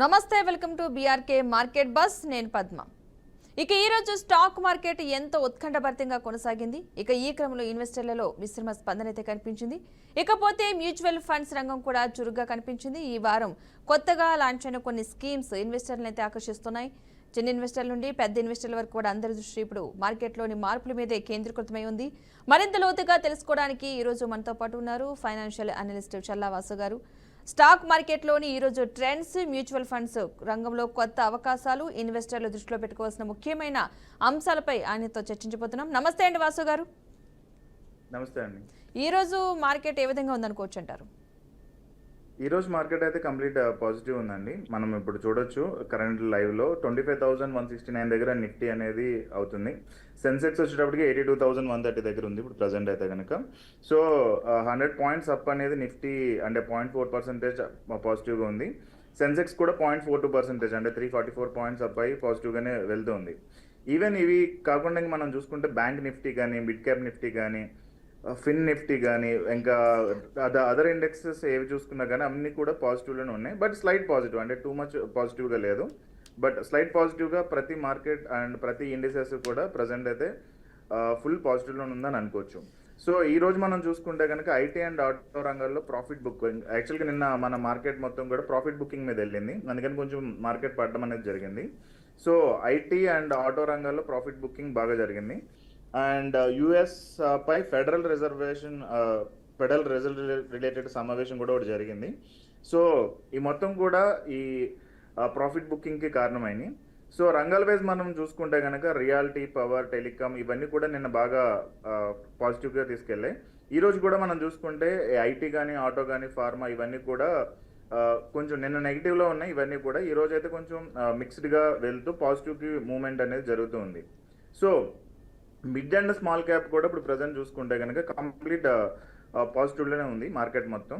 నమస్తే, welcome to BRK market bus. నేను పద్మ. ఈ రోజు స్టాక్ మార్కెట్ ఎంతో ఉత్కంఠభరితంగా కొనసాగింది. ఈ క్రమంలో ఇన్వెస్టర్లలో మిశ్రమ స్పందన అయితే కనిపించింది. ఇకపోతే మ్యూచువల్ ఫండ్స్ రంగం కూడా చురుగ్గా కనిపించింది. ఈ వారం కొత్తగా లాంచ్ అయిన కొన్ని స్కీమ్స్ ఇన్వెస్టర్లను అయితే ఆకర్షిస్తున్నాయి. చిన్న ఇన్వెస్టర్ల నుండి పెద్ద ఇన్వెస్టర్ల వరకు కూడా అందరి దృష్టి ఇప్పుడు మార్కెట్లోని మార్పుల మీదే కేంద్రీకృతమై ఉంది. మరింత లోతుగా తెలుసుకోవడానికి ఈ రోజు మనతో పాటు ఉన్నారు ఫైనాన్షియల్ అనలిస్ట్ చల్లా వాసు గారు. స్టాక్ మార్కెట్లోని ఈరోజు ట్రెండ్స్, మ్యూచువల్ ఫండ్స్ రంగంలో కొత్త అవకాశాలు, ఇన్వెస్టర్లు దృష్టిలో పెట్టుకోవాల్సిన ముఖ్యమైన అంశాలపై ఆయనతో చర్చించబోతున్నాం. నమస్తే అండి వాసు గారు. నమస్తే అండి. ఈరోజు మార్కెట్ ఏ విధంగా ఉందనుకోవచ్చు అంటారు? ఈ రోజు మార్కెట్ అయితే కంప్లీట్ పాజిటివ్ ఉందండి. మనం ఇప్పుడు చూడొచ్చు కరెంట్ లైవ్ లో 25,169 దగ్గర నిఫ్టీ అనేది అవుతుంది. సెన్సెక్స్ వచ్చేటప్పటికి 82,130 దగ్గర ఉంది ఇప్పుడు ప్రజెంట్ అయితే కనుక. సో 100 పాయింట్స్ అప్ అనేది నిఫ్టీ అంటే 0.4% పాజిటివ్గా ఉంది. సెన్సెక్స్ కూడా 0.42% అంటే 344 పాయింట్స్ అప్ అయ్యి పాజిటివ్గానే వెళ్తుంది. ఈవెన్ ఇవి కాకుండా మనం చూసుకుంటే బ్యాంక్ నిఫ్టీ కానీ, మిడ్ క్యాప్ నిఫ్టీ కానీ, ఫిన్ నిఫ్టీ కానీ, ఇంకా అదర్ ఇండెక్సెస్ ఏవి చూసుకున్నా కానీ అన్ని కూడా పాజిటివ్లోనే ఉన్నాయి. బట్ స్లైట్ పాజిటివ్ అంటే టూ మచ్ పాజిటివ్గా లేదు. బట్ స్లైట్ పాజిటివ్గా ప్రతి మార్కెట్ అండ్ ప్రతి ఇండిసెస్ కూడా ప్రజెంట్ అయితే ఫుల్ పాజిటివ్లోనే ఉందని అనుకోవచ్చు. సో ఈ రోజు మనం చూసుకుంటే కనుక ఐటీ అండ్ ఆటో రంగాల్లో ప్రాఫిట్ బుకింగ్, యాక్చువల్గా నిన్న మన మార్కెట్ మొత్తం కూడా ప్రాఫిట్ బుకింగ్ మీద వెళ్ళింది. అందుకని కొంచెం మార్కెట్ పడడం అనేది జరిగింది. సో ఐటీ అండ్ ఆటో రంగాల్లో ప్రాఫిట్ బుకింగ్ బాగా జరిగింది. అండ్ యుఎస్ పై ఫెడరల్ రిజర్వ్ రిలేటెడ్ సమావేశం కూడా ఒకటి జరిగింది. సో ఈ మొత్తం కూడా ఈ ప్రాఫిట్ బుకింగ్కి కారణమైనవి. సో రంగాల వైజ్ మనం చూసుకుంటే కనుక రియాలిటీ, పవర్, టెలికామ్ ఇవన్నీ కూడా నిన్న బాగా పాజిటివ్గా తీసుకెళ్ళాయి. ఈరోజు కూడా మనం చూసుకుంటే ఐటీ కానీ, ఆటో కానీ, ఫార్మా ఇవన్నీ కూడా కొంచెం నిన్న నెగిటివ్లో ఉన్నాయి. ఇవన్నీ కూడా ఈరోజు అయితే కొంచెం మిక్స్డ్గా వెళ్తూ పాజిటివ్కి మూవ్మెంట్ అనేది జరుగుతూ ఉంది. So mid and small cap కూడా ఇప్పుడు ప్రజెంట్ చూసుకుంటే కనుక కంప్లీట్ పాజిటివ్లోనే ఉంది మార్కెట్ మొత్తం.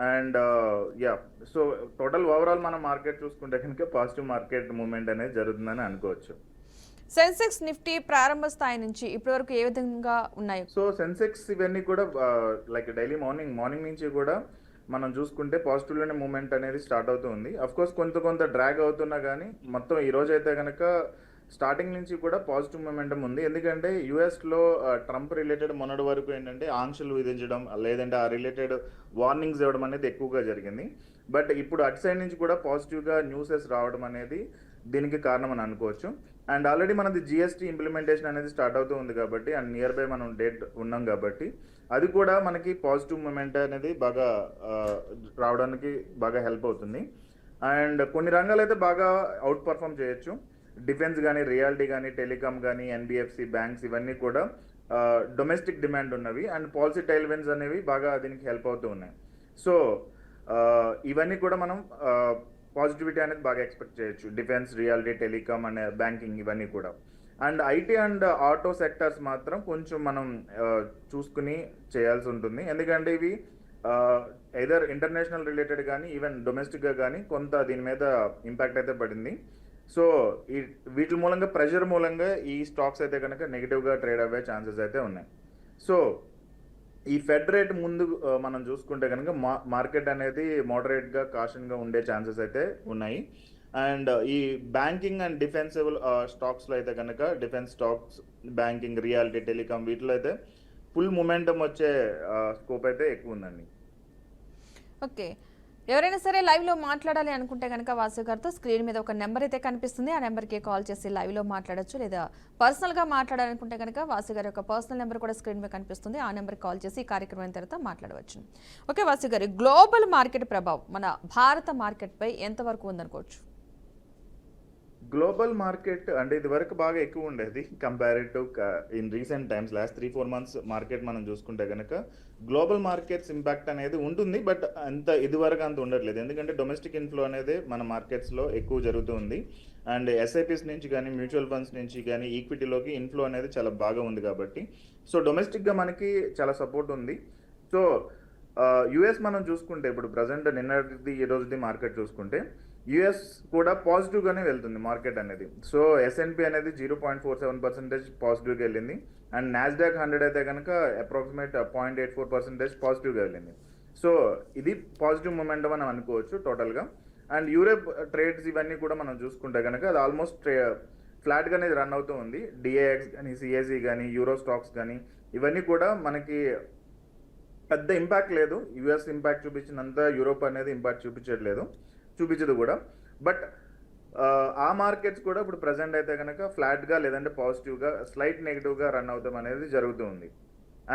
అండ్ సో టోటల్ ఓవరాల్ మనం మార్కెట్ చూసుకుంటే కనుక పాజిటివ్ మార్కెట్ మూవ్మెంట్ అనేది జరుగుతుందని అనుకోవచ్చు. సెన్సెక్స్, నిఫ్టీ ప్రారంభ స్థాయి నుంచి ఇప్పటి వరకు ఏ విధంగా ఉన్నాయి? సో సెన్సెక్స్ ఇవన్నీ కూడా లైక్ డైలీ మార్నింగ్ నుంచి కూడా మనం చూసుకుంటే పాజిటివ్లోనే మూవ్మెంట్ అనేది స్టార్ట్ అవుతూ ఉంది. అఫ్కోర్స్ కొంత డ్రాగ్ అవుతున్నా కానీ మొత్తం ఈ రోజు అయితే కనుక స్టార్టింగ్ నుంచి కూడా పాజిటివ్ మొమెంటం ఉంది. ఎందుకంటే యూఎస్లో ట్రంప్ రిలేటెడ్ మొన్నటి వరకు ఏంటంటే ఆంక్షలు విధించడం, లేదంటే ఆ రిలేటెడ్ వార్నింగ్స్ ఇవ్వడం అనేది ఎక్కువగా జరిగింది. బట్ ఇప్పుడు అటు సైడ్ నుంచి కూడా పాజిటివ్గా న్యూసెస్ రావడం అనేది దీనికి కారణం అని అనుకోవచ్చు. అండ్ ఆల్రెడీ మనది జిఎస్టీ ఇంప్లిమెంటేషన్ అనేది స్టార్ట్ అవుతూ ఉంది కాబట్టి, అండ్ నియర్ బై మనం డేట్ ఉన్నాం కాబట్టి అది కూడా మనకి పాజిటివ్ మూమెంట్ అనేది బాగా రావడానికి బాగా హెల్ప్ అవుతుంది. అండ్ కొన్ని రంగాలు అయితే బాగా అవుట్ పర్ఫామ్ చేయొచ్చు. డిఫెన్స్ కానీ, రియాలిటీ కానీ, టెలికామ్ కానీ, ఎన్బిఎఫ్సి, బ్యాంక్స్ ఇవన్నీ కూడా డొమెస్టిక్ డిమాండ్ ఉన్నవి. అండ్ పాలసీ టైల్విన్స్ అనేవి బాగా దీనికి హెల్ప్ అవుతూ ఉన్నాయి. సో ఇవన్నీ కూడా మనం పాజిటివిటీ అనేది బాగా ఎక్స్పెక్ట్ చేయొచ్చు. Defence, reality, telecom and banking ఇవన్నీ కూడా. And IT and auto sectors మాత్రం కొంచెం మనం చూసుకుని చేయాల్సి ఉంటుంది. ఎందుకంటే ఇవి ఎదర్ ఇంటర్నేషనల్ రిలేటెడ్ కానీ, ఈవెన్ డొమెస్టిక్గా కానీ కొంత దీని మీద ఇంపాక్ట్ అయితే పడింది. సో వీటి మూలంగా, ప్రెషర్ మూలంగా ఈ స్టాక్స్ అయితే కనుక నెగిటివ్గా ట్రేడ్ అయ్యే ఛాన్సెస్ అయితే ఉన్నాయి. సో ఈ ఫెడ్ రేట్ ముందు మనం చూసుకుంటే కనుక మార్కెట్ అనేది మోడరేట్గా, కాషన్గా ఉండే ఛాన్సెస్ అయితే ఉన్నాయి. అండ్ ఈ బ్యాంకింగ్ అండ్ డిఫెన్సిబుల్ స్టాక్స్లో అయితే కనుక defence stocks, banking, reality, telecom వీటిలో అయితే ఫుల్ మొమెంటం వచ్చే స్కోప్ అయితే ఎక్కువ ఉందండి. ఓకే, ఎవరైనా సరే లైవ్లో మాట్లాడాలి అనుకుంటే కనుక వాసు గారితో స్క్రీన్ మీద ఒక నెంబర్ అయితే కనిపిస్తుంది. ఆ నెంబర్కి కాల్ చేసి లైవ్లో మాట్లాడచ్చు. లేదా పర్సనల్గా మాట్లాడాలనుకుంటే కనుక వాసు గారి యొక్క పర్సనల్ నెంబర్ కూడా స్క్రీన్ మీద కనిపిస్తుంది. ఆ నెంబర్కి కాల్ చేసి ఈ కార్యక్రమం తర్వాత మాట్లాడవచ్చు. ఓకే వాసు గారు, గ్లోబల్ మార్కెట్ ప్రభావం మన భారత మార్కెట్పై ఎంతవరకు ఉందనుకోవచ్చు? గ్లోబల్ మార్కెట్ అంటే ఇది వరకు బాగా ఎక్కువ ఉండేది comparative in recent times. Last 3-4 months market మనం చూసుకుంటే కనుక గ్లోబల్ మార్కెట్స్ ఇంపాక్ట్ అనేది ఉంటుంది. బట్ ఇది వరకు అంత ఉండట్లేదు. ఎందుకంటే డొమెస్టిక్ ఇన్ఫ్లో అనేది మన మార్కెట్స్లో ఎక్కువ జరుగుతుంది. అండ్ ఎస్ఐపిస్ నుంచి కానీ, మ్యూచువల్ ఫండ్స్ నుంచి కానీ ఈక్విటీలోకి ఇన్ఫ్లో అనేది చాలా బాగా ఉంది కాబట్టి, సో డొమెస్టిక్గా మనకి చాలా సపోర్ట్ ఉంది. సో యుఎస్ మనం చూసుకుంటే ఇప్పుడు ప్రజెంట్ నిన్నటిది ఈ రోజుది మార్కెట్ చూసుకుంటే యుఎస్ కూడా పాజిటివ్గానే వెళ్తుంది మార్కెట్ అనేది. సో ఎస్ఎన్పి అనేది 0.47% పాజిటివ్గా వెళ్ళింది. అండ్ నాస్డాక్ 100 అయితే కనుక అప్రాక్సిమేట్ 0.84% పాజిటివ్గా వెళ్ళింది. సో ఇది పాజిటివ్ మొమెంటం అని అనుకోవచ్చు టోటల్గా. అండ్ యూరోప్ ట్రేడ్స్ ఇవన్నీ కూడా మనం చూసుకుంటే కనుక అది ఆల్మోస్ట్ ఫ్లాట్గానే రన్ అవుతూ ఉంది. డిఏఎక్స్ కానీ, సిఏసి కానీ, యూరో స్టాక్స్ కానీ ఇవన్నీ కూడా మనకి పెద్ద ఇంపాక్ట్ లేదు. యుఎస్ ఇంపాక్ట్ చూపించినంత యూరోప్ అనేది ఇంపాక్ట్ చూపించదు కూడా. బట్ ఆ మార్కెట్స్ కూడా ఇప్పుడు ప్రజెంట్ అయితే కనుక ఫ్లాట్గా లేదంటే పాజిటివ్గా స్లైట్ నెగిటివ్గా రన్ అవుతాం అనేది జరుగుతూ ఉంది.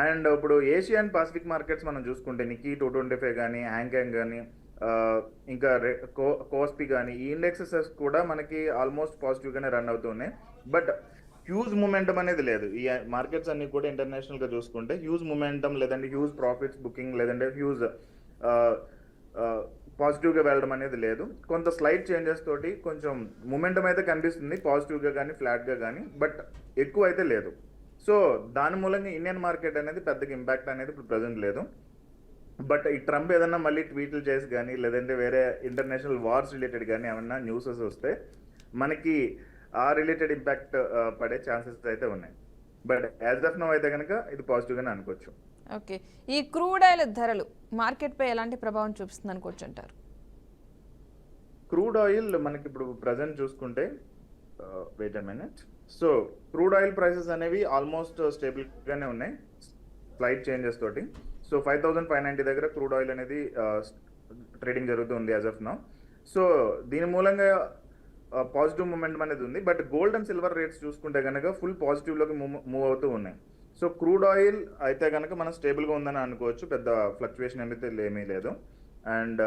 అండ్ ఇప్పుడు ఏషియా అండ్ పసిఫిక్ మార్కెట్స్ మనం చూసుకుంటే నిక్కీ 225 కానీ, హ్యాంగ్కాంగ్ కానీ, ఇంకా కోస్పీ కానీ ఈ ఇండెక్సెస్ కూడా మనకి ఆల్మోస్ట్ పాజిటివ్గానే రన్ అవుతున్నాయి. బట్ హ్యూజ్ మూమెంటం అనేది లేదు. ఈ మార్కెట్స్ అన్ని కూడా ఇంటర్నేషనల్గా చూసుకుంటే హ్యూజ్ మూమెంటం లేదంటే హ్యూజ్ ప్రాఫిట్స్ బుకింగ్ లేదంటే హ్యూజ్ పాజిటివ్గా వెళ్ళడం అనేది లేదు. కొంత స్లైట్ చేంజెస్ తోటి కొంచెం మూమెంటం అయితే కనిపిస్తుంది పాజిటివ్గా కానీ ఫ్లాట్గా కానీ, బట్ ఎక్కువ అయితే లేదు. సో దాని మూలంగా ఇండియన్ మార్కెట్ అనేది పెద్దగా ఇంపాక్ట్ అనేది ఇప్పుడు ప్రజెంట్ లేదు. బట్ ఈ ట్రంప్ ఏదన్నా మళ్ళీ ట్వీట్లు చేసి కానీ లేదంటే వేరే ఇంటర్నేషనల్ వార్స్ రిలేటెడ్ కానీ ఏమన్నా న్యూసెస్ వస్తే మనకి ఆ రిలేటెడ్ ఇంపాక్ట్ పడే ఛాన్సెస్ అయితే ఉన్నాయి. బట్ యాజ్ ఆఫ్ నౌ అయితే కనుక ఇది పాజిటివ్గానే అనుకోవచ్చు. ఓకే, ఈ క్రూడ్ ఆయిల్ ధరలు మార్కెట్పై ఎలాంటి ప్రభావం చూపిస్తుంది అనుకోవచ్చు అంటారు? క్రూడ్ ఆయిల్ మనకి ఇప్పుడు ప్రజెంట్ చూసుకుంటే wait a minute. So crude oil prices అనేవి ఆల్మోస్ట్ స్టేబుల్గానే ఉన్నాయి స్లైట్ చేంజెస్ తోటి. సో 5590 దగ్గర క్రూడ్ ఆయిల్ అనేది ట్రేడింగ్ జరుగుతుంది యాజ్ ఆఫ్ నౌ. సో దీని మూలంగా పాజిటివ్ మూమెంట్ అనేది ఉంది. But gold and silver rates చూసుకుంటే కనుక ఫుల్ పాజిటివ్లోకి మూవ్ అవుతూ ఉన్నాయి. సో క్రూడ్ ఆయిల్ అయితే కనుక మనం స్టేబుల్గా ఉందని అనుకోవచ్చు, పెద్ద ఫ్లక్చువేషన్ అయితే ఏమీ లేదు. అండ్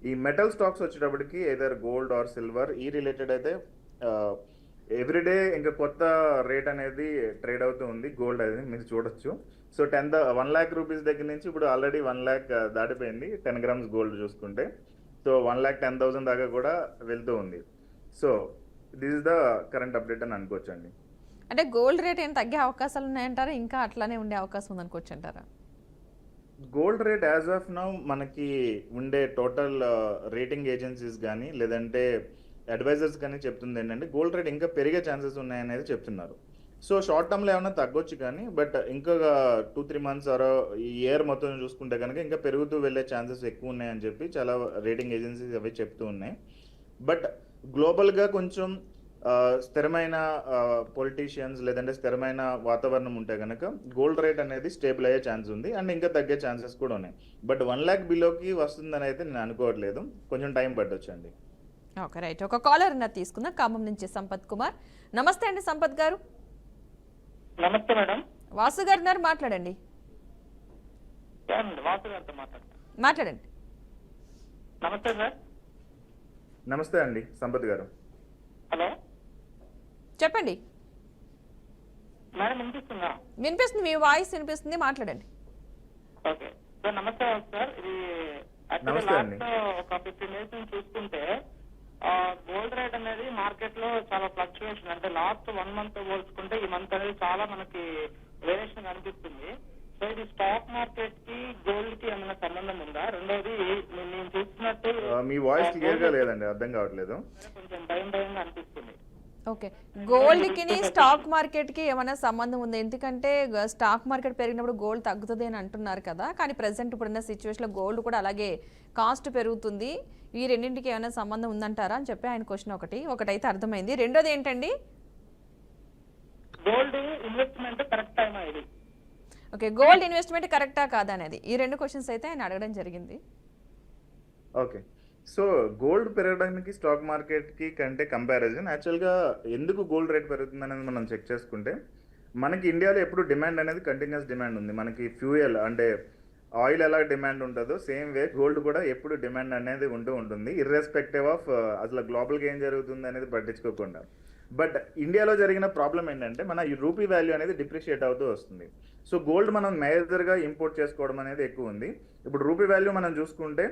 ఈ మెటల్ స్టాక్స్ వచ్చేటప్పటికి ఏదర్ గోల్డ్ ఆర్ సిల్వర్ ఈ రిలేటెడ్ అయితే ఎవ్రీడే ఇంకా కొత్త రేట్ అనేది ట్రేడ్ అవుతూ ఉంది. గోల్డ్ అనేది మీరు చూడొచ్చు. సో 1 lakh రూపీస్ దగ్గర నుంచి ఇప్పుడు ఆల్రెడీ 1 lakh దాటిపోయింది 10 grams గోల్డ్ చూసుకుంటే. సో 1,10,000 దాకా కూడా వెళ్తూ ఉంది. So this is the current update అని అనుకోవచ్చు అండి. అంటే గోల్డ్ రేట్ ఏం తగ్గే అవకాశాలు ఉన్నాయంటారా, ఇంకా అట్లానే ఉండే అవకాశం ఉందనుకోవచ్చు అంటారా? Gold rate as of now మనకి ఉండే టోటల్ రేటింగ్ ఏజెన్సీస్ కానీ లేదంటే అడ్వైజర్స్ కానీ చెప్తుంది ఏంటంటే గోల్డ్ రేట్ ఇంకా పెరిగే ఛాన్సెస్ ఉన్నాయనేది చెప్తున్నారు. సో షార్ట్ టర్మ్లో ఏమైనా తగ్గొచ్చు కానీ బట్ ఇంకా 2-3 months ఆర్ ఈ ఇయర్ మొత్తం చూసుకుంటే కనుక ఇంకా పెరుగుతూ వెళ్ళే ఛాన్సెస్ ఎక్కువ ఉన్నాయని చెప్పి చాలా రేటింగ్ ఏజెన్సీస్ అవి చెప్తూ ఉన్నాయి. బట్ గ్లోబల్గా కొంచెం స్థిరమైన పొలిటీషియన్స్ లేదంటే స్థిరమైన వాతావరణం ఉంటే కనుక గోల్డ్ రేట్ అనేది స్టేబుల్ అయ్యే ఛాన్స్ ఉంది అండ్ ఇంకా తగ్గే ఛాన్సెస్ కూడా ఉన్నాయి. బట్ 1 lakh బిలోకి వస్తుందని అయితే నేను అనుకోవట్లేదు, కొంచెం టైం పట్టొచ్చు అండి. Okay, right. ఒక కాలర్ తీసుకుందాం, ఖమ్మం నుంచి సంపత్ కుమార్. నమస్తే అండి సంపత్ గారు. నమస్తే మేడం. వాసు గారు మాట్లాడండి. వాసు గారితో మాట్లాడండి. నమస్తే సార్. నమస్తే అండి సంపత్ గారు. హలో చెప్పండి. మేడం వినిపిస్తుందా? వినిపిస్తుంది, మీ వాయిస్ వినిపిస్తుంది, మాట్లాడండి. ఓకే సార్, నమస్తే సార్. ఇది నమస్తే అండి. ఒక 15 days నుంచి చూసుకుంటే గోల్డ్ రేట్ అనేది మార్కెట్ లో చాలా ఫ్లక్చుయేషన్, అంటే లాస్ట్ 1 month పోల్చుకుంటే ఈ మంత్ అనేది చాలా మనకి వేరియేషన్ కనిపిస్తుంది. సో ఇది స్టాక్ మార్కెట్ కి గోల్డ్ కి ఏమైనా సంబంధం ఉందా? రెండోది నేను చూస్తున్నట్టు మీ వాయిస్ క్లియర్ గా లేదండి, అర్థం కావట్లేదు. కొంచెం భయంగా అనిపిస్తుంది. ఓకే, గోల్డ్ కి స్టాక్ మార్కెట్ కి ఏమైనా సంబంధం ఉంది? ఎందుకంటే స్టాక్ మార్కెట్ పెరిగినప్పుడు గోల్డ్ తగ్గుతుంది అని అంటున్నారు కదా, కానీ ప్రెసెంట్ ఇప్పుడున్న సిచ్యువేషన్ లో గోల్డ్ కూడా అలాగే కాస్ట్ పెరుగుతుంది. ఈ రెండింటికి ఏమైనా సంబంధం ఉందంటారా అని చెప్పి ఆయన క్వశ్చన్. ఒకటైతే అర్థమైంది. రెండోది ఏంటండి? గోల్డ్ ఇన్వెస్ట్మెంట్ కరెక్ట్ టైమా ఇది? ఓకే, గోల్డ్ ఇన్వెస్ట్మెంట్ కరెక్టా కాదా అనేది ఈ 2 క్వశ్చన్స్ అయితే ఆయన అడగడం జరిగింది. ఓకే, సో గోల్డ్ పెరగడానికి స్టాక్ మార్కెట్కి కంటే కంపారిజన్ యాక్చువల్గా ఎందుకు గోల్డ్ రేట్ పెరుగుతుంది అనేది మనం చెక్ చేసుకుంటే మనకి ఇండియాలో ఎప్పుడు డిమాండ్ అనేది కంటిన్యూస్ డిమాండ్ ఉంది. మనకి ఫ్యూయల్ అంటే ఆయిల్ ఎలా డిమాండ్ ఉంటుందో సేమ్ వే గోల్డ్ కూడా ఎప్పుడు డిమాండ్ అనేది ఉంటుంది, ఇర్రెస్పెక్టివ్ ఆఫ్ అసలు గ్లోబల్గా ఏం జరుగుతుంది అనేది పట్టించుకోకుండా. బట్ ఇండియాలో జరిగిన ప్రాబ్లం ఏంటంటే మన ఈ రూపీ వాల్యూ అనేది డిప్రిషియేట్ అవుతూ వస్తుంది. సో గోల్డ్ మనం మేజర్గా ఇంపోర్ట్ చేసుకోవడం అనేది ఎక్కువ ఉంది. ఇప్పుడు రూపీ వాల్యూ మనం చూసుకుంటే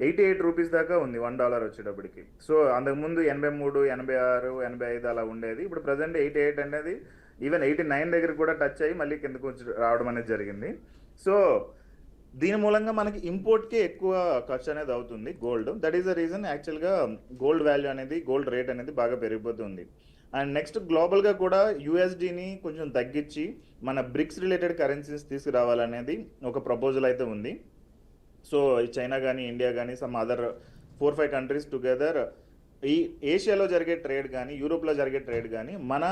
88 రూపీస్ దాకా ఉంది $1 వచ్చేటప్పటికి. సో అంతకుముందు 83, 86, 85 అలా ఉండేది. ఇప్పుడు ప్రజెంట్ 88 అనేది ఈవెన్ 89 దగ్గర కూడా టచ్ అయ్యి మళ్ళీ కిందకు రావడం అనేది జరిగింది. సో దీని మూలంగా మనకి ఇంపోర్ట్కే ఎక్కువ ఖర్చు అనేది అవుతుంది gold. That is the reason యాక్చువల్గా గోల్డ్ వాల్యూ అనేది గోల్డ్ రేట్ అనేది బాగా పెరిగిపోతుంది. అండ్ నెక్స్ట్ గ్లోబల్గా కూడా యూఎస్డీని కొంచెం తగ్గించి మన బ్రిక్స్ రిలేటెడ్ కరెన్సీస్ తీసుకురావాలనేది ఒక ప్రపోజల్ అయితే ఉంది. సో చైనా కానీ ఇండియా కానీ సమ్ అదర్ 4-5 కంట్రీస్ టుగెదర్ ఈ ఏషియాలో జరిగే ట్రేడ్ కానీ యూరోప్లో జరిగే ట్రేడ్ కానీ మన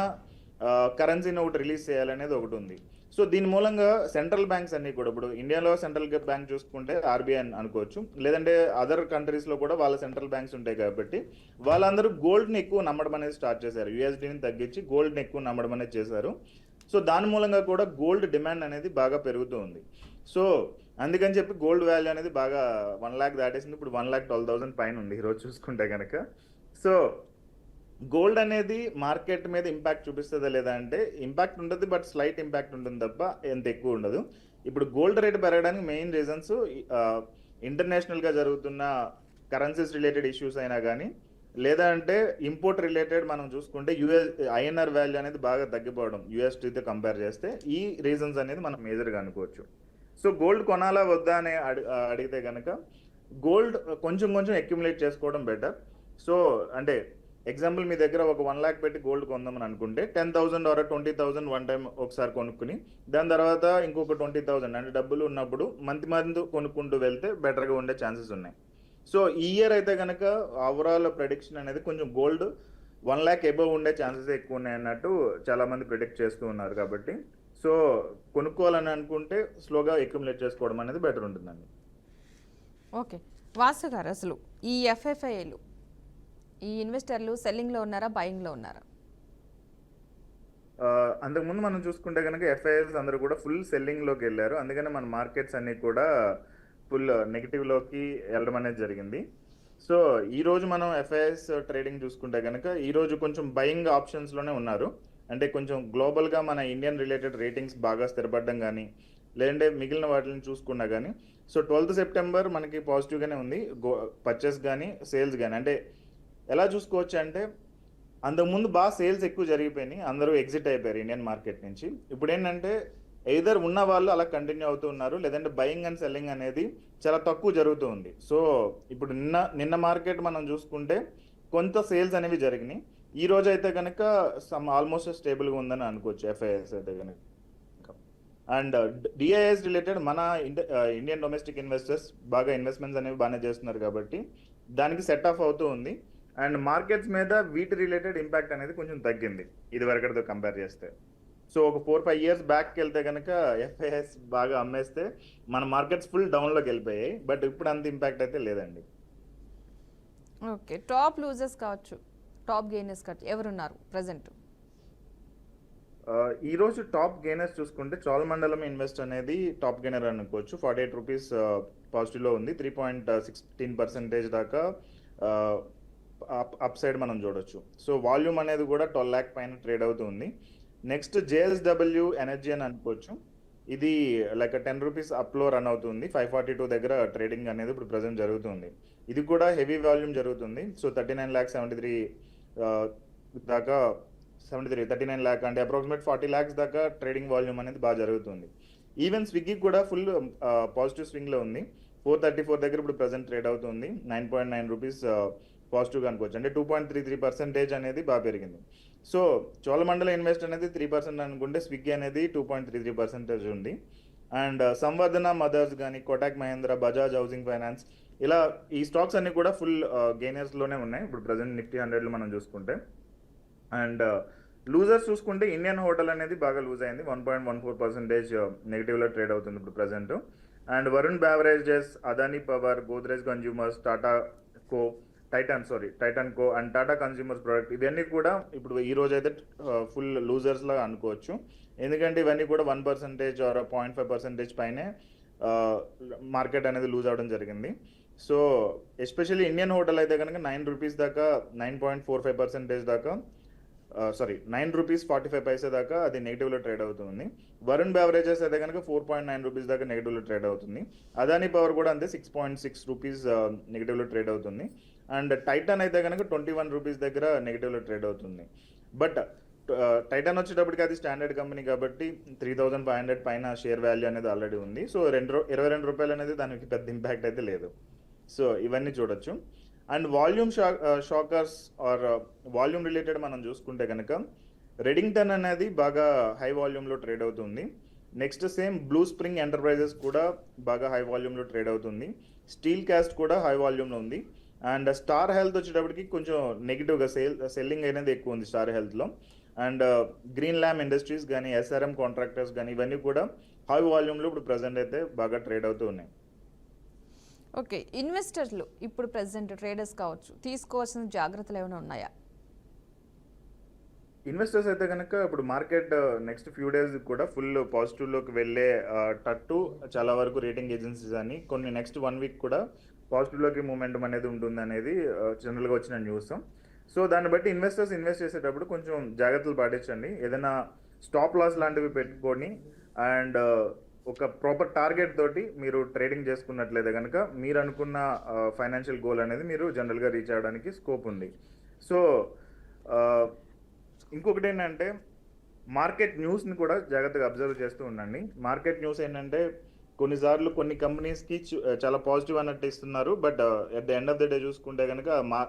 కరెన్సీని ఒకటి రిలీజ్ చేయాలనేది ఒకటి ఉంది. సో దీని మూలంగా సెంట్రల్ బ్యాంక్స్ అన్ని కూడా, ఇప్పుడు ఇండియాలో సెంట్రల్ బ్యాంక్ చూసుకుంటే ఆర్బీఐ అని అనుకోవచ్చు, లేదంటే అదర్ కంట్రీస్లో కూడా వాళ్ళ సెంట్రల్ బ్యాంక్స్ ఉంటాయి కాబట్టి వాళ్ళందరూ గోల్డ్ని ఎక్కువ నమ్మడం అనేది స్టార్ట్ చేశారు. యూఎస్డీని తగ్గించి గోల్డ్ని ఎక్కువ నమ్మడం అనేది చేశారు. సో దాని మూలంగా కూడా గోల్డ్ డిమాండ్ అనేది బాగా పెరుగుతూ ఉంది. సో అందుకని చెప్పి గోల్డ్ వాల్యూ అనేది బాగా 1 lakh దాటేసింది. ఇప్పుడు 1,12,000 పైన ఉంది ఈరోజు చూసుకుంటే కనుక. సో గోల్డ్ అనేది మార్కెట్ మీద ఇంపాక్ట్ చూపిస్తుందా లేదా అంటే ఇంపాక్ట్ ఉంటుంది, బట్ స్లైట్ ఇంపాక్ట్ ఉంటుంది తప్ప ఎంత ఎక్కువ ఉండదు. ఇప్పుడు గోల్డ్ రేట్ పెరగడానికి మెయిన్ రీజన్స్ ఇంటర్నేషనల్గా జరుగుతున్న కరెన్సీస్ రిలేటెడ్ ఇష్యూస్ అయినా కానీ, లేదా అంటే ఇంపోర్ట్ రిలేటెడ్ మనం చూసుకుంటే ఐఎన్ఆర్ వాల్యూ అనేది బాగా తగ్గిపోవడం యూఎస్టీతో కంపేర్ చేస్తే, ఈ రీజన్స్ అనేది మనం మేజర్గా అనుకోవచ్చు. సో గోల్డ్ కొనాలా వద్దా అని అడిగితే కనుక గోల్డ్ కొంచెం కొంచెం అక్యుములేట్ చేసుకోవడం బెటర్. సో అంటే ఎగ్జాంపుల్ మీ దగ్గర ఒక 1 lakh పెట్టి గోల్డ్ కొందామని అనుకుంటే 10,000 ఆర్ 20,000 వన్ టైం ఒకసారి కొనుక్కుని దాని తర్వాత ఇంకొక 20,000 అంటే డబ్బులు ఉన్నప్పుడు మంత్ కొనుక్కుంటూ వెళ్తే బెటర్గా ఉండే ఛాన్సెస్ ఉన్నాయి. సో ఈ ఇయర్ అయితే కనుక ఓవరాల్ ప్రెడిక్షన్ అనేది కొంచెం గోల్డ్ 1 lakh ఎబోవ్ ఉండే ఛాన్సెస్ ఎక్కువ ఉన్నాయి అన్నట్టు చాలామంది ప్రిడిక్ట్ చేస్తూ ఉన్నారు. కాబట్టి సో కొనుక్కోవాలని అనుకుంటే స్లోగా అక్యుములేట్ చేసుకోవడం అనేది బెటర్ ఉంటుందండి. ఓకే వాసు గారు, అసలు ఈ ఎఫ్ఎఫ్ఐలు ఈ ఇన్వెస్టర్లు సెల్లింగ్లో ఉన్నారా, బయింగ్లో ఉన్నారా? అంతకుముందు మనం చూసుకుంటే కనుక ఎఫ్ఐఎస్ అందరూ కూడా ఫుల్ సెల్లింగ్లోకి వెళ్ళారు. అందుకని మన మార్కెట్స్ అన్నీ కూడా ఫుల్ నెగిటివ్లోకి వెళ్ళడం అనేది జరిగింది. సో ఈరోజు మనం ఎఫ్ఐఎస్ ట్రేడింగ్ చూసుకుంటే కనుక ఈరోజు కొంచెం బయింగ్ ఆప్షన్స్లోనే ఉన్నారు. అంటే కొంచెం గ్లోబల్గా మన ఇండియన్ రిలేటెడ్ రేటింగ్స్ బాగా స్థిరపడడం కానీ, లేదంటే మిగిలిన వాటిని చూసుకున్నా కానీ, సో 12th September మనకి పాజిటివ్గానే ఉంది పర్చేస్ కానీ సేల్స్ కానీ. అంటే ఎలా చూసుకోవచ్చు అంటే అంతకుముందు బాగా సేల్స్ ఎక్కువ జరిగిపోయినాయి, అందరూ ఎగ్జిట్ అయిపోయారు ఇండియన్ మార్కెట్ నుంచి. ఇప్పుడు ఏంటంటే ఎయిదర్ ఉన్న వాళ్ళు అలా కంటిన్యూ అవుతూ ఉన్నారు, లేదంటే బయింగ్ అండ్ సెల్లింగ్ అనేది చాలా తక్కువ జరుగుతూ ఉంది. సో ఇప్పుడు నిన్న మార్కెట్ మనం చూసుకుంటే కొంత సేల్స్ అనేవి జరిగినాయి. ఈ రోజు అయితే కనుక ఆల్మోస్ట్ స్టేబుల్గా ఉందని అనుకోవచ్చు ఎఫ్ఐఎస్ అయితే కనుక. అండ్ డిఐఎస్ రిలేటెడ్ మన ఇండియన్ డొమెస్టిక్ ఇన్వెస్టర్స్ బాగా ఇన్వెస్ట్మెంట్స్ అనేవి బాగానే చేస్తున్నారు కాబట్టి దానికి సెట్ ఆఫ్ అవుతూ ఉంది. అండ్ మార్కెట్స్ మీద వీటి రిలేటెడ్ ఇంపాక్ట్ అనేది కొంచెం తగ్గింది ఇది వరకటితో కంపేర్ చేస్తే. సో ఒక 4-5 years బ్యాక్కి వెళ్తే కనుక ఎఫ్ఐఎస్ బాగా అమ్మేస్తే మన మార్కెట్స్ ఫుల్ డౌన్లోకి వెళ్ళిపోయాయి, బట్ ఇప్పుడు అంత ఇంపాక్ట్ అయితే లేదండి. ఓకే, టాప్ లూజర్స్ కావచ్చు, టాప్ గెయినర్స్ కావచ్చు, ఎవరున్నారు ప్రజెంట్? ఈరోజు టాప్ గెయినర్స్ చూసుకుంటే చోళమండలం ఇన్వెస్ట్ అనేది టాప్ గెయినర్ అనుకోవచ్చు. 48 రూపీస్ పాజిటివ్లో ఉంది. 3.16% దాకా అప్ సైడ్ మనం చూడొచ్చు. సో వాల్యూమ్ అనేది కూడా 12 lakh పైన ట్రేడ్ అవుతుంది. నెక్స్ట్ జేఎస్డబ్ల్యూ ఎనర్జీ అని అనుకోవచ్చు. ఇది లైక్ 10 రూపీస్ అప్లో రన్ అవుతుంది. 542 దగ్గర ట్రేడింగ్ అనేది ఇప్పుడు ప్రజెంట్ జరుగుతుంది. ఇది కూడా హెవీ వాల్యూమ్ జరుగుతుంది. సో 39 lakh అంటే అప్రాక్సిమేట్ 40 lakhs దాకా ట్రేడింగ్ వాల్యూమ్ అనేది బాగా జరుగుతుంది. ఈవెన్ స్విగ్గీ కూడా ఫుల్ పాజిటివ్ స్వింగ్లో ఉంది. 434 దగ్గర ఇప్పుడు ప్రజెంట్ ట్రేడ్ అవుతుంది. 9.9 రూపీస్ పాజిటివ్గా అనుకోవచ్చు. అంటే 2.33% అనేది బాగా పెరిగింది. సో చోళమండల ఇన్వెస్ట్ అనేది 3% అనుకుంటే స్విగ్గీ అనేది 2.33% ఉంది. అండ్ సంవర్ధన మదర్స్ కానీ, కోటాక్ మహేంద్ర, బజాజ్ హౌసింగ్ ఫైనాన్స్, ఇలా ఈ స్టాక్స్ అన్ని కూడా ఫుల్ గెయినర్స్లోనే ఉన్నాయి ఇప్పుడు ప్రజెంట్ నిఫ్టీ 100లో మనం చూసుకుంటే. అండ్ లూజర్స్ చూసుకుంటే ఇండియన్ హోటల్ అనేది బాగా లూజ్ అయింది. 1.14% నెగిటివ్లో ట్రేడ్ అవుతుంది ఇప్పుడు present. And Varun beverages, Adani power, Godrej consumers, Titan co and Tata consumers product, ఇవన్నీ కూడా ఇప్పుడు ఈ రోజు అయితే ఫుల్ లూజర్స్ లాగా అనుకోవచ్చు. ఎందుకంటే ఇవన్నీ కూడా 1% ఆర్ 0.5% పైనే మార్కెట్ అనేది లూజ్ అవడం జరిగింది. సో ఎస్పెషల్లీ ఇండియన్ హోటల్ అయితే కనుక 9 రూపీస్ దాకా 9.45% దాకా 9 రూపీస్ 45 పైసే దాకా అది నెగిటివ్లో ట్రేడ్ అవుతుంది. వరుణ్ బ్యావరేజెస్ అయితే కనుక 4.9 రూపీస్ దాకా నెగిటివ్లో ట్రేడ్ అవుతుంది. అదానీ పవర్ కూడా అంతే 6.6 రూపీస్ నెగిటివ్లో ట్రేడ్ అవుతుంది. అండ్ టైటాన్ అయితే కనుక 21 రూపీస్ దగ్గర నెగిటివ్లో ట్రేడ్ అవుతుంది. బట్ టైటాన్ వచ్చేటప్పటికి అది స్టాండర్డ్ కంపెనీ కాబట్టి 3,500 పైన షేర్ వాల్యూ అనేది ఆల్రెడీ ఉంది. సో 22 రూపాయలు అనేది దానికి పెద్ద ఇంపాక్ట్ అయితే లేదు. సో ఇవన్నీ చూడొచ్చు. And volume shakers or volume related మనం చూసుకుంటే కనుక రెడింగ్టన్ అనేది బాగా హై వాల్యూమ్లో ట్రేడ్ అవుతుంది. Next same blue spring enterprises కూడా బాగా హై వాల్యూమ్లో ట్రేడ్ అవుతుంది. స్టీల్ కాస్ట్ కూడా హై వాల్యూమ్లో ఉంది. అండ్ స్టార్ హెల్త్ వచ్చేటప్పటికి కొంచెం నెగిటివ్గా సెల్లింగ్ అనేది ఎక్కువ ఉంది స్టార్ హెల్త్లో. అండ్ గ్రీన్ ల్యామ్ ఇండస్ట్రీస్ కానీ ఎస్ఆర్ఎం కాంట్రాక్టర్స్ కానీ ఇవన్నీ కూడా హై వాల్యూమ్లో ఇప్పుడు ప్రజెంట్ అయితే బాగా ట్రేడ్ అవుతూ ఉన్నాయి. ఓకే, ఇన్వెస్టర్లు ఇప్పుడు ప్రెసెంట్ ట్రేడర్స్ కావచ్చు తీసుకోవాల్సిన జాగ్రత్తలు ఏమైనా ఉన్నాయా? ఇన్వెస్టర్స్ అయితే కనుక ఇప్పుడు మార్కెట్ నెక్స్ట్ ఫ్యూ డేస్ కూడా ఫుల్ పాజిటివ్లోకి వెళ్ళే టట్టు చాలా వరకు రేటింగ్ ఏజెన్సీస్ అని కొన్ని నెక్స్ట్ 1 వీక్ కూడా పాజిటివ్లోకి మూమెంటం అనేది ఉంటుంది అనేది జనరల్గా వచ్చిన న్యూస్. సో దాన్ని బట్టి ఇన్వెస్టర్స్ ఇన్వెస్ట్ చేసేటప్పుడు కొంచెం జాగ్రత్తలు పాటించండి. ఏదైనా స్టాప్ లాస్ లాంటివి పెట్టుకొని అండ్ ఒక ప్రాపర్ టార్గెట్ తోటి మీరు ట్రేడింగ్ చేసుకున్నట్లయితే కనుక మీరు అనుకున్న ఫైనాన్షియల్ గోల్ అనేది మీరు జనరల్గా రీచ్ అవ్వడానికి స్కోప్ ఉంది. సో ఇంకొకటి ఏంటంటే మార్కెట్ న్యూస్ని కూడా జాగ్రత్తగా అబ్జర్వ్ చేస్తూ ఉండండి. మార్కెట్ న్యూస్ ఏంటంటే కొన్నిసార్లు కొన్ని కంపెనీస్కి చాలా పాజిటివ్ అన్నట్టు ఇస్తున్నారు, but at the end of the day చూసుకుంటే కనుక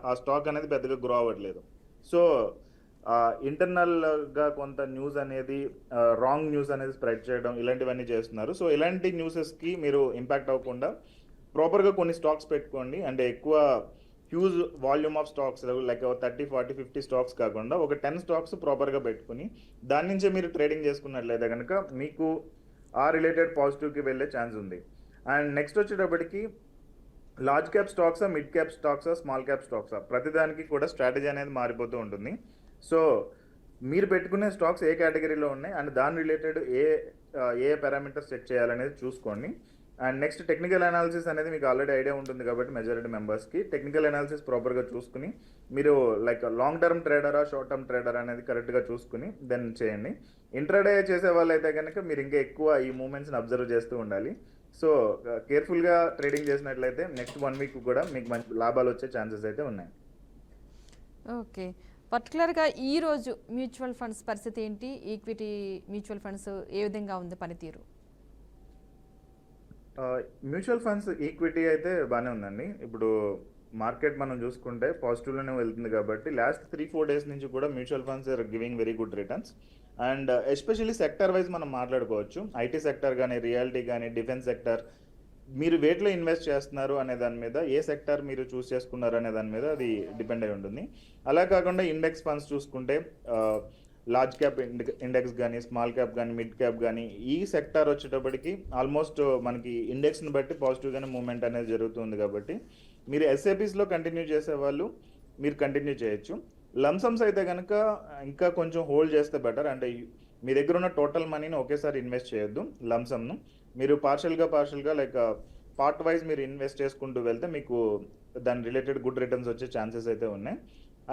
ఆ స్టాక్ అనేది పెద్దగా గ్రో అవ్వట్లేదు. సో ఇంటర్నల్గా కొంత న్యూస్ అనేది రాంగ్ న్యూస్ అనేది స్ప్రెడ్ చేయడం ఇలాంటివన్నీ చేస్తున్నారు. సో ఇలాంటి న్యూసెస్కి మీరు ఇంపాక్ట్ అవ్వకుండా ప్రాపర్గా కొన్ని స్టాక్స్ పెట్టుకోండి. అంటే ఎక్కువ huge volume of stocks like 30, 40, 50 stocks కాకుండా ఒక 10 స్టాక్స్ ప్రాపర్గా పెట్టుకుని దాని నుంచే మీరు ట్రేడింగ్ చేసుకున్నట్లయితే కనుక మీకు ఆ రిలేటెడ్ పాజిటివ్కి వెళ్ళే ఛాన్స్ ఉంది. అండ్ నెక్స్ట్ వచ్చేటప్పటికి లార్జ్ క్యాప్ స్టాక్సా, మిడ్ క్యాప్ స్టాక్సా, స్మాల్ క్యాప్ స్టాక్సా, ప్రతిదానికి కూడా స్ట్రాటజీ అనేది మారిపోతూ ఉంటుంది. సో మీరు పెట్టుకునే స్టాక్స్ ఏ కేటగిరీలో ఉన్నాయి అండ్ దాని రిలేటెడ్ ఏ పారామీటర్స్ సెట్ చేయాలనేది చూసుకోండి. అండ్ నెక్స్ట్ టెక్నికల్ అనాలిసిస్ అనేది మీకు ఆల్రెడీ ఐడియా ఉంటుంది కాబట్టి మెజారిటీ మెంబర్స్కి టెక్నికల్ అనాలిసిస్ ప్రాపర్గా చూసుకుని మీరు లైక్ లాంగ్ టర్మ్ ట్రేడరా షార్ట్ టర్మ్ ట్రేడర్ అనేది కరెక్ట్గా చూసుకుని దెన్ చేయండి. ఇంట్రాడే చేసే వాళ్ళు అయితే కనుక మీరు ఇంకా ఎక్కువ ఈ మూమెంట్స్ని అబ్జర్వ్ చేస్తూ ఉండాలి. సో కేర్ఫుల్గా ట్రేడింగ్ చేసినట్లయితే నెక్స్ట్ 1 వీక్ కూడా మీకు మంచి లాభాలు వచ్చే ఛాన్సెస్ అయితే ఉన్నాయి. ఓకే, పర్టికులర్గా ఈరోజు మ్యూచువల్ ఫండ్స్ పరిస్థితి ఏంటి? ఈక్విటీ మ్యూచువల్ ఫండ్స్ ఏ విధంగా ఉంది పనితీరు? మ్యూచువల్ ఫండ్స్ ఈక్విటీ అయితే బాగానే ఉందండి. ఇప్పుడు మార్కెట్ మనం చూసుకుంటే పాజిటివ్లోనే వెళ్తుంది కాబట్టి లాస్ట్ 3-4 డేస్ నుంచి కూడా mutual funds are giving very good returns. And especially sector wise మనం మాట్లాడుకోవచ్చు. ఐటీ సెక్టర్ కానీ, రియాలిటీ కానీ, డిఫెన్స్ సెక్టర్, మీరు వేటిలో ఇన్వెస్ట్ చేస్తున్నారు అనే దాని మీద, ఏ సెక్టర్ మీరు చూస్ చేసుకున్నారు అనే దాని మీద అది డిపెండ్ అయి ఉంటుంది. అలా కాకుండా ఇండెక్స్ ఫండ్స్ చూసుకుంటే లార్జ్ క్యాప్ ఇండెక్స్ కానీ, స్మాల్ క్యాప్ కానీ, మిడ్ క్యాప్ కానీ, ఈ సెక్టార్ వచ్చేటప్పటికి ఆల్మోస్ట్ మనకి ఇండెక్స్ని బట్టి పాజిటివ్గానే మూవ్మెంట్ అనేది జరుగుతుంది. కాబట్టి మీరు ఎస్ఐపీస్లో కంటిన్యూ చేసే వాళ్ళు మీరు కంటిన్యూ చేయొచ్చు. లంసమ్స్ అయితే కనుక ఇంకా కొంచెం హోల్డ్ చేస్తే బెటర్. అంటే మీ దగ్గర ఉన్న టోటల్ మనీని ఒకేసారి ఇన్వెస్ట్ చేయొద్దు. లంసమ్ను మీరు పార్షల్గా లైక్ పార్ట్ వైజ్ మీరు ఇన్వెస్ట్ చేసుకుంటూ వెళ్తే మీకు దాని రిలేటెడ్ గుడ్ రిటర్న్స్ వచ్చే ఛాన్సెస్ అయితే ఉన్నాయి.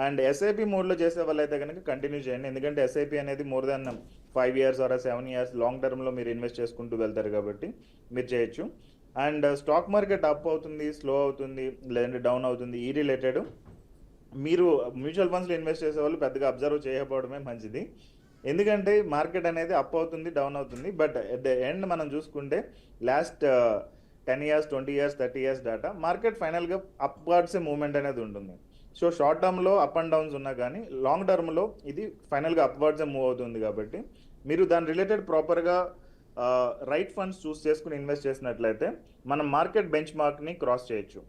అండ్ ఎస్ఐపి మోడ్లో చేసే వాళ్ళు అయితే కనుక కంటిన్యూ చేయండి. ఎందుకంటే ఎస్ఐపి అనేది more than 5 years or 7 years long టర్మ్లో మీరు ఇన్వెస్ట్ చేసుకుంటూ వెళ్తారు కాబట్టి మీరు చేయొచ్చు. అండ్ స్టాక్ మార్కెట్ అప్ అవుతుంది, స్లో అవుతుంది, లేదంటే డౌన్ అవుతుంది, ఈ రిలేటెడ్ మీరు మ్యూచువల్ ఫండ్స్లో ఇన్వెస్ట్ చేసే వాళ్ళు పెద్దగా అబ్జర్వ్ చేయకపోవడమే మంచిది. ఎందుకంటే మార్కెట్ అనేది అప్ అవుతుంది, డౌన్ అవుతుంది, బట్ ఎట్ ద ఎండ్ మనం చూసుకుంటే last 10 years, 20 years, 30 years data market ఫైనల్గా అప్వార్డ్సే మూవ్మెంట్ అనేది ఉంటుంది. సో షార్ట్ టర్మ్లో అప్ అండ్ డౌన్స్ ఉన్నా కానీ లాంగ్ టర్మ్లో ఇది ఫైనల్గా అప్వర్డ్సే మూవ్ అవుతుంది. కాబట్టి మీరు దాని రిలేటెడ్ ప్రాపర్గా రైట్ ఫండ్స్ చూస్ చేసుకుని ఇన్వెస్ట్ చేసినట్లయితే మనం మార్కెట్ బెంచ్ మార్క్ని క్రాస్ చేయొచ్చు.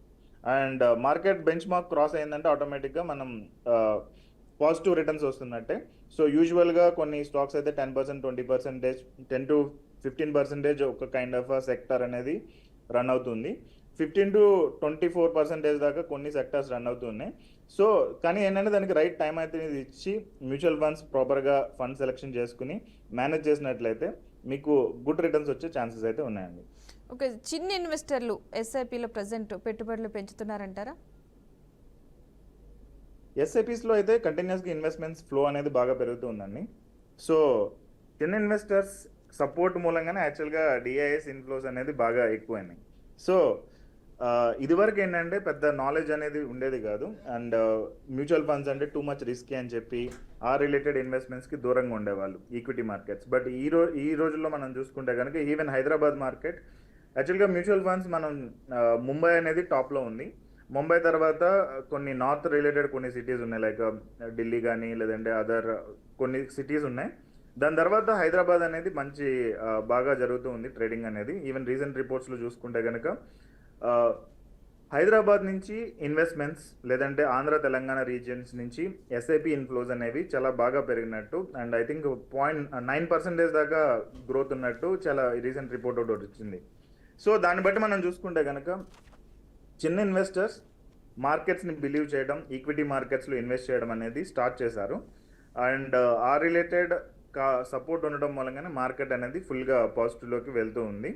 And market bench mark cross అయిందంటే ఆటోమేటిక్గా మనం పాజిటివ్ రిటర్న్స్ వస్తున్నట్టే. సో యూజువల్గా కొన్ని స్టాక్స్ అయితే 10%, 20%, 10 to 15% ఒక కైండ్ ఆఫ్ సెక్టర్ అనేది రన్ అవుతుంది. 15 to 24% దాకా కొన్ని సెక్టర్స్ రన్ అవుతున్నాయి. సో కానీ ఏంటంటే దానికి రైట్ టైం అయితే ఇచ్చి మ్యూచువల్ ఫండ్స్ ప్రాపర్గా ఫండ్ సెలెక్షన్ చేసుకుని మేనేజ్ చేసినట్లయితే మీకు గుడ్ రిటర్న్స్ వచ్చే ఛాన్సెస్ అయితే ఉన్నాయండి. ఓకే, చిన్న ఇన్వెస్టర్లు ఎస్ఐపిలో ప్రజెంట్ పెట్టుబడులు పెంచుతున్నారంటారా? ఎస్ఐపీస్లో అయితే కంటిన్యూస్గా ఇన్వెస్ట్మెంట్స్ ఫ్లో అనేది బాగా పెరుగుతూ ఉందండి. సో చిన్న ఇన్వెస్టర్స్ సపోర్ట్ మూలంగానే యాక్చువల్గా డిఐఎస్ ఇన్ఫ్లోస్ అనేది బాగా ఎక్కువైనాయి. సో ఇదివరకు ఏంటంటే పెద్ద నాలెడ్జ్ అనేది ఉండేది కాదు. అండ్ మ్యూచువల్ ఫండ్స్ అంటే టూ మచ్ రిస్కీ అని చెప్పి ఆ రిలేటెడ్ ఇన్వెస్ట్మెంట్స్కి దూరంగా ఉండేవాళ్ళు ఈక్విటీ మార్కెట్స్. బట్ ఈ రోజుల్లో మనం చూసుకుంటే కనుక ఈవెన్ హైదరాబాద్ మార్కెట్ యాక్చువల్గా మ్యూచువల్ ఫండ్స్ మనం ముంబై అనేది టాప్లో ఉంది. ముంబై తర్వాత కొన్ని నార్త్ రిలేటెడ్ కొన్ని సిటీస్ ఉన్నాయి, లైక్ ఢిల్లీ కానీ లేదంటే అదర్ కొన్ని సిటీస్ ఉన్నాయి. దాని తర్వాత హైదరాబాద్ అనేది మంచి బాగా జరుగుతూ ఉంది ట్రేడింగ్ అనేది. ఈవెన్ రీసెంట్ రిపోర్ట్స్లో చూసుకుంటే కనుక హైదరాబాద్ నుంచి ఇన్వెస్ట్మెంట్స్ లేదంటే ఆంధ్ర తెలంగాణ రీజియన్స్ నుంచి ఎస్ఐపి ఇన్ఫ్లోస్ అనేవి చాలా బాగా పెరిగినట్టు అండ్ ఐ థింక్ 0.9% దాకా గ్రోత్ ఉన్నట్టు చాలా రీసెంట్ రిపోర్ట్ ఒకటి వచ్చింది. సో దాన్ని బట్టి మనం చూసుకుంటే కనుక చిన్న ఇన్వెస్టర్స్ మార్కెట్స్ని బిలీవ్ చేయడం, ఈక్విటీ మార్కెట్స్లో ఇన్వెస్ట్ చేయడం అనేది స్టార్ట్ చేశారు. అండ్ ఆ రిలేటెడ్ సపోర్ట్ ఉండడం మూలంగానే మార్కెట్ అనేది ఫుల్గా పాజిటివ్లోకి వెళ్తూ ఉంది.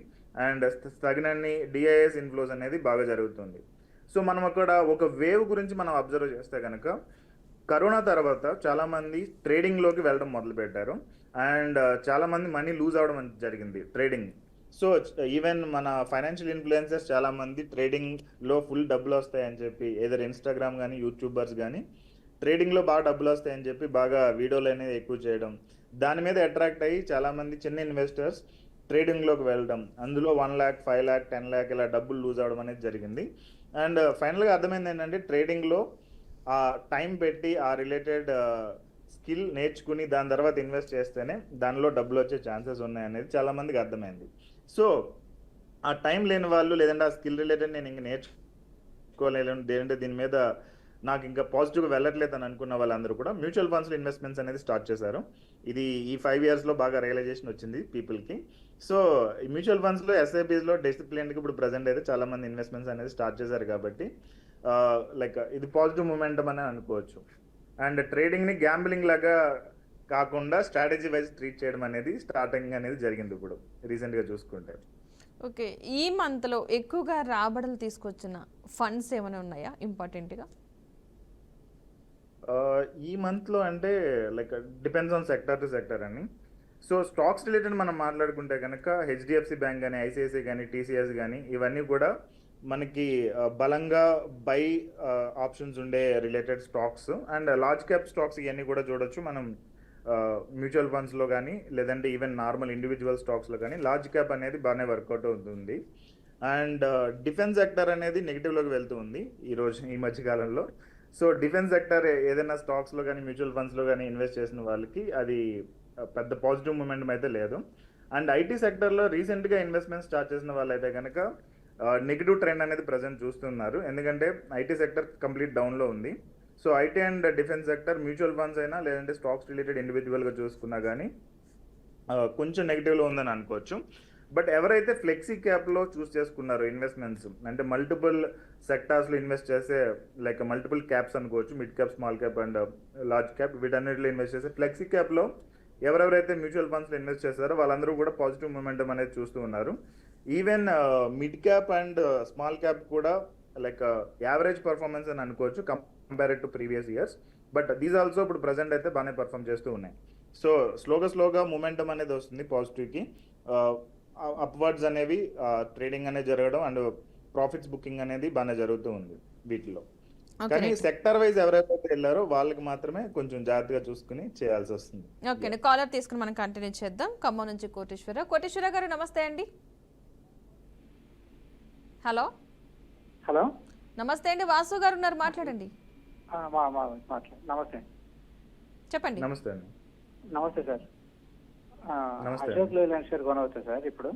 అండ్ తగినన్ని డిఐఎస్ ఇన్ఫ్లోస్ అనేది బాగా జరుగుతుంది. సో మనం అక్కడ ఒక వేవ్ గురించి మనం అబ్జర్వ్ చేస్తే కనుక కరోనా తర్వాత చాలామంది ట్రేడింగ్లోకి వెళ్ళడం మొదలుపెట్టారు. అండ్ చాలామంది మనీ లూజ్ అవడం జరిగింది ట్రేడింగ్. సో ఈవెన్ మన ఫైనాన్షియల్ ఇన్ఫ్లుయెన్సర్స్ చాలామంది ట్రేడింగ్లో ఫుల్ డబ్బులు వస్తాయని చెప్పి ఏదైనా ఇన్స్టాగ్రామ్ కానీ యూట్యూబర్స్ కానీ ట్రేడింగ్లో బాగా డబ్బులు వస్తాయని చెప్పి బాగా వీడియోలు అనేది ఎక్కువ చేయడం, దాని మీద అట్రాక్ట్ అయ్యి చాలామంది చిన్న ఇన్వెస్టర్స్ ట్రేడింగ్లోకి వెళ్ళడం, అందులో 1 lakh, 5 lakh, 10 lakh ఇలా డబ్బులు లూజ్ అవడం అనేది జరిగింది. అండ్ ఫైనల్గా అర్థమైంది ఏంటంటే ట్రేడింగ్లో ఆ టైం పెట్టి ఆ రిలేటెడ్ స్కిల్ నేర్చుకుని దాని తర్వాత ఇన్వెస్ట్ చేస్తేనే దానిలో డబ్బులు వచ్చే ఛాన్సెస్ ఉన్నాయనేది చాలామందికి అర్థమైంది. సో ఆ టైం లేని వాళ్ళు లేదంటే ఆ స్కిల్ రిలేటెడ్ నేను ఇంక నేర్చుకోలేను లేదంటే దీని మీద నాకు ఇంకా పాజిటివ్గా వెళ్ళట్లేదు అని అనుకున్న వాళ్ళందరూ కూడా మ్యూచువల్ ఫండ్స్లో ఇన్వెస్ట్మెంట్స్ అనేది స్టార్ట్ చేశారు. ఇది ఈ 5 yearsలో బాగా రియలైజేషన్ వచ్చింది పీపుల్కి. సో ఈ మ్యూచువల్ ఫండ్స్లో ఎస్ఐబీస్లో డిసిప్లిన్కి ఇప్పుడు ప్రజెంట్ అయితే చాలామంది ఇన్వెస్ట్మెంట్స్ అనేది స్టార్ట్ చేశారు కాబట్టి లైక్ ఇది పాజిటివ్ మూమెంటం అని అనుకోవచ్చు. అండ్ ట్రేడింగ్ని గ్యాంబ్లింగ్ లాగా కాకుండా స్ట్రాటజీ వైజ్ ట్రీట్ చేయడం అనేది స్టార్టింగ్ అనేది జరిగింది ఇప్పుడు రీసెంట్గా చూసుకుంటే. ఓకే, ఈ మంత్లో ఎక్కువగా రాబడులు తీసుకొచ్చిన ఫండ్స్ ఏమైనా ఉన్నాయా ఇంపార్టెంట్గా? ఈ మంత్లో అంటే like depends on sector to sector అని. సో స్టాక్స్ రిలేటెడ్ మనం మాట్లాడుకుంటే కనుక హెచ్డిఎఫ్సి బ్యాంక్ కానీ, ఐసిఐసిఐ కానీ, టీసీఎస్ కానీ ఇవన్నీ కూడా మనకి బలంగా బై ఆప్షన్స్ ఉండే related stocks. And large cap stocks ఇవన్నీ కూడా చూడొచ్చు మనం మ్యూచువల్ ఫండ్స్లో కానీ లేదంటే ఈవెన్ నార్మల్ ఇండివిజువల్ స్టాక్స్లో కానీ లార్జ్ క్యాప్ అనేది బాగానే వర్కౌట్ అవుతుంది. అండ్ డిఫెన్స్ సెక్టర్ అనేది నెగిటివ్లోకి వెళ్తూ ఉంది ఈ మధ్యకాలంలో. సో డిఫెన్స్ సెక్టర్ ఏదైనా స్టాక్స్లో కానీ మ్యూచువల్ ఫండ్స్లో కానీ ఇన్వెస్ట్ చేసిన వాళ్ళకి అది పెద్ద పాజిటివ్ మూమెంట్ అయితే లేదు. అండ్ ఐటీ సెక్టర్లో రీసెంట్గా ఇన్వెస్ట్మెంట్ స్టార్ట్ చేసిన వాళ్ళు అయితే కనుక నెగిటివ్ ట్రెండ్ అనేది ప్రజెంట్ చూస్తున్నారు. ఎందుకంటే ఐటీ సెక్టర్ కంప్లీట్ డౌన్లో ఉంది. So IT and defence sector mutual funds అయినా లేదంటే స్టాక్స్ రిలేటెడ్ ఇండివిజువల్గా చూసుకున్నా కానీ కొంచెం నెగిటివ్లో ఉందని అనుకోవచ్చు. బట్ ఎవరైతే ఫ్లెక్సీ క్యాప్లో చూస్ చేసుకున్నారో ఇన్వెస్ట్మెంట్స్ అంటే మల్టిపుల్ సెక్టార్స్లో ఇన్వెస్ట్ చేసే లైక్ మల్టిపుల్ క్యాప్స్ అనుకోవచ్చు, mid cap, small cap and large cap వీటన్నిటిలో ఇన్వెస్ట్ చేసే ఫ్లెక్సీ క్యాప్లో ఎవరెవరైతే మ్యూచువల్ ఫండ్స్లో ఇన్వెస్ట్ చేస్తారో వాళ్ళందరూ కూడా పాజిటివ్ మూమెంటం అనేది చూస్తూ ఉన్నారు. Even mid cap and small cap కూడా లైక్ యావరేజ్ పర్ఫార్మెన్స్ అని అనుకోవచ్చు compared to previous years. But these also ఇప్పుడు ప్రజెంట్ అయితే బాగానే పర్ఫామ్ చేస్తూ ఉన్నాయి. సో స్లోగా మూమెంటం అనేది వస్తుంది పాజిటివ్కి. అప్వర్డ్స్ అనేవి ట్రేడింగ్ అనేది జరగడం అండ్ ప్రాఫిట్స్ బుకింగ్ అనేది బాగానే జరుగుతూ ఉంది వీటిలో. కానీ సెక్టర్ వైజ్ ఎవరైతే వెళ్ళారో వాళ్ళకి మాత్రమే కొంచెం జాగ్రత్తగా చూసుకుని చేయాల్సి వస్తుంది. ఓకే, కాలర్ తీసుకుని మనం కంటిన్యూ చేద్దాం. ఖమ్మం నుంచి కోటేశ్వర గారు నమస్తే అండి. హలో హలో నమస్తే అండి, వాసు గారు ఉన్నారు, మాట్లాడండి. నమస్తే చెప్పండి. నమస్తే అండి. నమస్తే సార్. నమస్తే. అశోక్ లేలాండ్ షేర్ కొనవచ్చా సార్ ఇప్పుడు?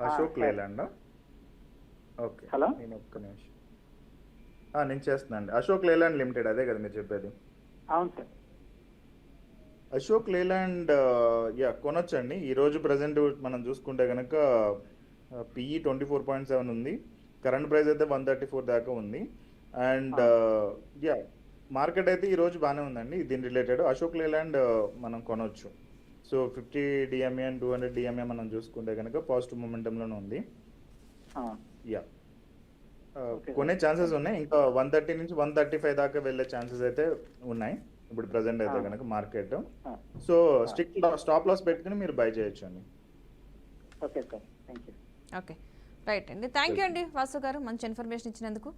అశోక్ లేలాండ్. ఓకే, హలో నేను ఒక్క నిమిషం నేను చేస్తున్నాను. అశోక్ లేలాండ్ లిమిటెడ్ అదే కదా మీరు చెప్పేది? అవును సార్. అశోక్ లేలాండ్ కొనొచ్చండి. ఈరోజు ప్రజెంట్ మనం చూసుకుంటే కనుక పిఈ 24.7 ఉంది. కరెంట్ ప్రైస్ అయితే 134 దాకా ఉంది. అండ్ మార్కెట్ అయితే ఈరోజు బాగానే ఉందండి దీని రిలేటెడ్. అశోక్ లేలాండ్ మనం కొనవచ్చు. సో 50 DMA అండ్ 200 DMA మనం చూసుకుంటే కనుక పాజిటివ్ మూమెంటంలోనే ఉంది. కొనే ఛాన్సెస్ ఉన్నాయి. ఇంకా 130 నుంచి 135 దాకా వెళ్ళే ఛాన్సెస్ అయితే ఉన్నాయి ఇప్పుడు ప్రజెంట్ అయితే కనుక market. So strict stop loss పెట్టుకుని మీరు బై చేయొచ్చు అండి. Okay sir, thank you. Okay, right అండి, థ్యాంక్ యూ అండి వాసు గారు మంచి ఇన్ఫర్మేషన్ ఇచ్చినందుకు.